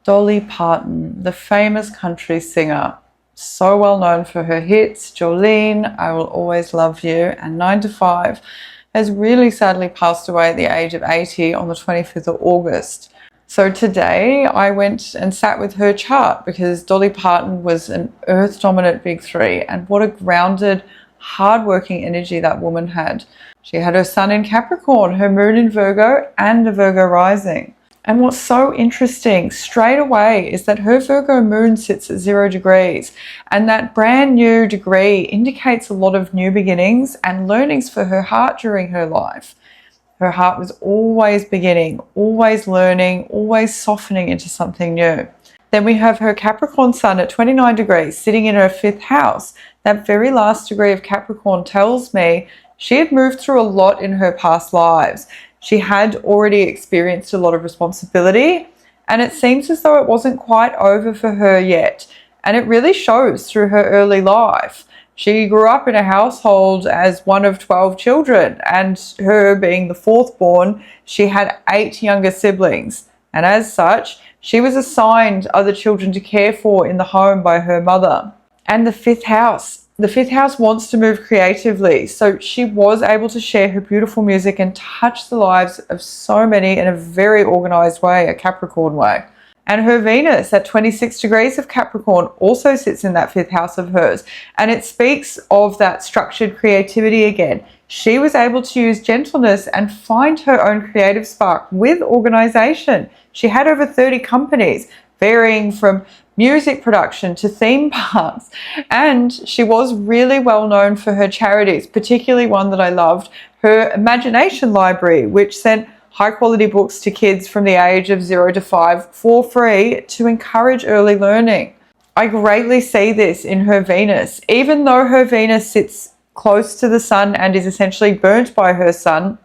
Dolly Parton, the famous country singer, so well known for her hits, Jolene, I Will Always Love You, and 9 to 5, has really sadly passed away at the age of 80 on the 25th of August. So today I went and sat with her chart because Dolly Parton was an Earth dominant big three, and what a grounded, hardworking energy that woman had. She had her sun in Capricorn, her moon in Virgo, and a Virgo rising. And what's so interesting straight away is that her Virgo moon sits at 0 degrees, and that brand new degree indicates a lot of new beginnings and learnings for her heart during her life. Her heart was always beginning, always learning, always softening into something new. Then we have her Capricorn sun at 29 degrees sitting in her 5th house. That very last degree of Capricorn tells me she had moved through a lot in her past lives. She had already experienced a lot of responsibility, and it seems as though it wasn't quite over for her yet. And it really shows through her early life. She grew up in a household as one of 12 children, and her being the 4th born, she had 8 younger siblings. And as such, she was assigned other children to care for in the home by her mother. And the 5th house. The 5th house wants to move creatively, so she was able to share her beautiful music and touch the lives of so many in a very organized way, a Capricorn way. And her Venus at 26 degrees of Capricorn also sits in that 5th house of hers, and it speaks of that structured creativity again. She was able to use gentleness and find her own creative spark with organization. She had over 30 companies, varying from music production to theme parks, and she was really well known for her charities, particularly one that I loved, her Imagination Library, which sent high quality books to kids from the age of 0 to 5 for free to encourage early learning. I greatly see this in her Venus. Even though her Venus sits close to the sun and is essentially burnt by her sun,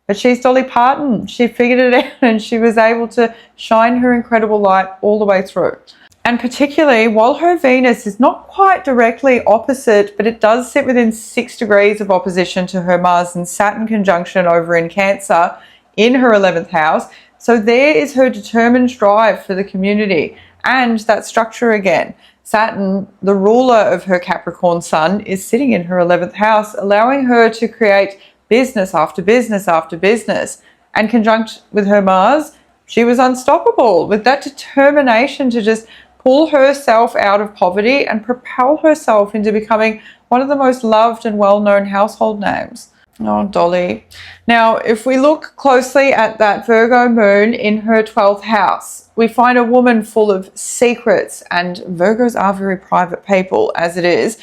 but she's Dolly Parton. She figured it out and she was able to shine her incredible light all the way through. And particularly, while her Venus is not quite directly opposite, but it does sit within 6 degrees of opposition to her Mars and Saturn conjunction over in Cancer in her 11th house. So there is her determined drive for the community and that structure again. Saturn, the ruler of her Capricorn sun, is sitting in her 11th house, allowing her to create business after business after business. And conjunct with her Mars, she was unstoppable with that determination to just pull herself out of poverty and propel herself into becoming one of the most loved and well-known household names. Oh, Dolly. Now, if we look closely at that Virgo moon in her 12th house, we find a woman full of secrets, and Virgos are very private people as it is.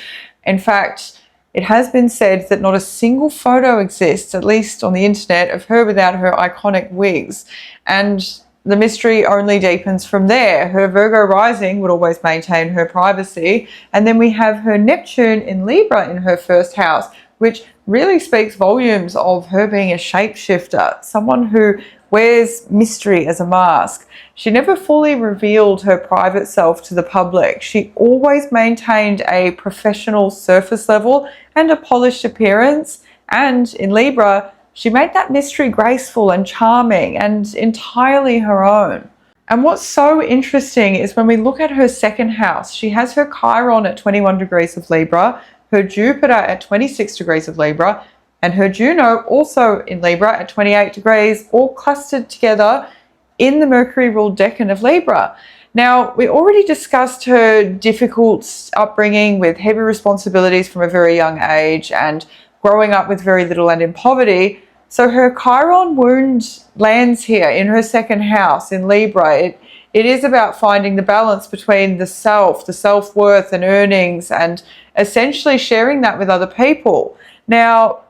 In fact, it has been said that not a single photo exists, at least on the internet, of her without her iconic wigs. And the mystery only deepens from there. Her Virgo rising would always maintain her privacy. And then we have her Neptune in Libra in her 1st house, which really speaks volumes of her being a shapeshifter, someone who wears mystery as a mask. She never fully revealed her private self to the public. She always maintained a professional surface level and a polished appearance. And in Libra, she made that mystery graceful and charming and entirely her own. And what's so interesting is when we look at her 2nd house, she has her Chiron at 21 degrees of Libra, her Jupiter at 26 degrees of Libra, and her Juno also in Libra at 28 degrees, all clustered together in the Mercury-ruled decan of Libra. Now, we already discussed her difficult upbringing with heavy responsibilities from a very young age and growing up with very little and in poverty. So her Chiron wound lands here in her 2nd house in Libra. It is about finding the balance between the self-worth and earnings, and essentially sharing that with other people. Now,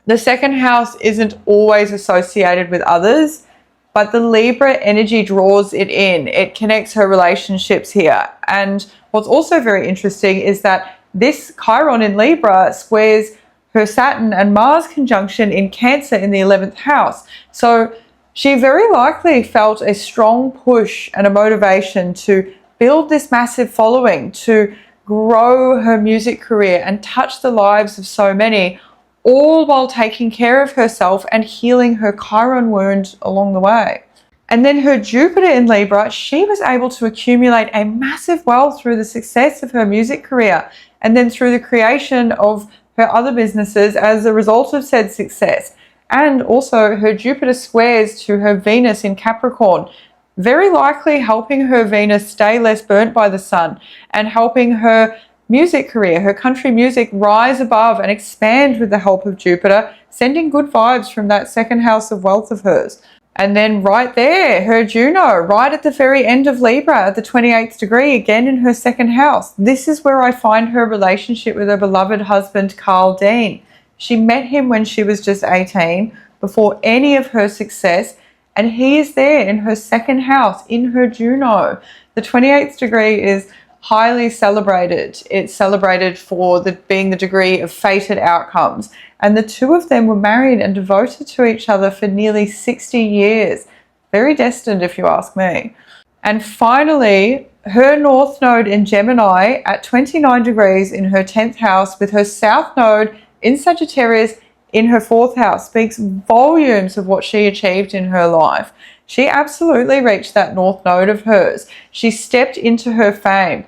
the 2nd house isn't always associated with others, but the Libra energy draws it in. It connects her relationships here. And what's also very interesting is that this Chiron in Libra squares her Saturn and Mars conjunction in Cancer in the 11th house. So she very likely felt a strong push and a motivation to build this massive following, to grow her music career and touch the lives of so many, all while taking care of herself and healing her Chiron wound along the way. And then her Jupiter in Libra, she was able to accumulate a massive wealth through the success of her music career and then through the creation of her other businesses as a result of said success. And also her Jupiter squares to her Venus in Capricorn, very likely helping her Venus stay less burnt by the sun and helping her music career, her country music, rise above and expand with the help of Jupiter, sending good vibes from that second house of wealth of hers. And then right there, her Juno, right at the very end of Libra at the 28th degree, again in her second house. This is where I find her relationship with her beloved husband, Carl Dean. She met him when she was just 18, before any of her success, and he is there in her second house, in her Juno. The 28th degree is highly celebrated. It's celebrated for being the degree of fated outcomes. And the two of them were married and devoted to each other for nearly 60 years. Very destined, if you ask me. And finally, her North Node in Gemini at 29 degrees in her 10th house with her South Node in Sagittarius in her 4th house speaks volumes of what she achieved in her life. She absolutely reached that North Node of hers. She stepped into her fame.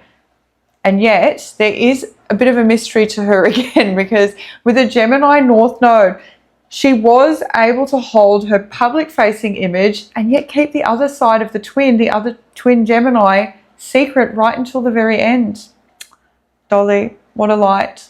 And yet there is a bit of a mystery to her again, because with a Gemini North Node, she was able to hold her public-facing image and yet keep the other side of the other twin Gemini, secret right until the very end. Dolly, what a light.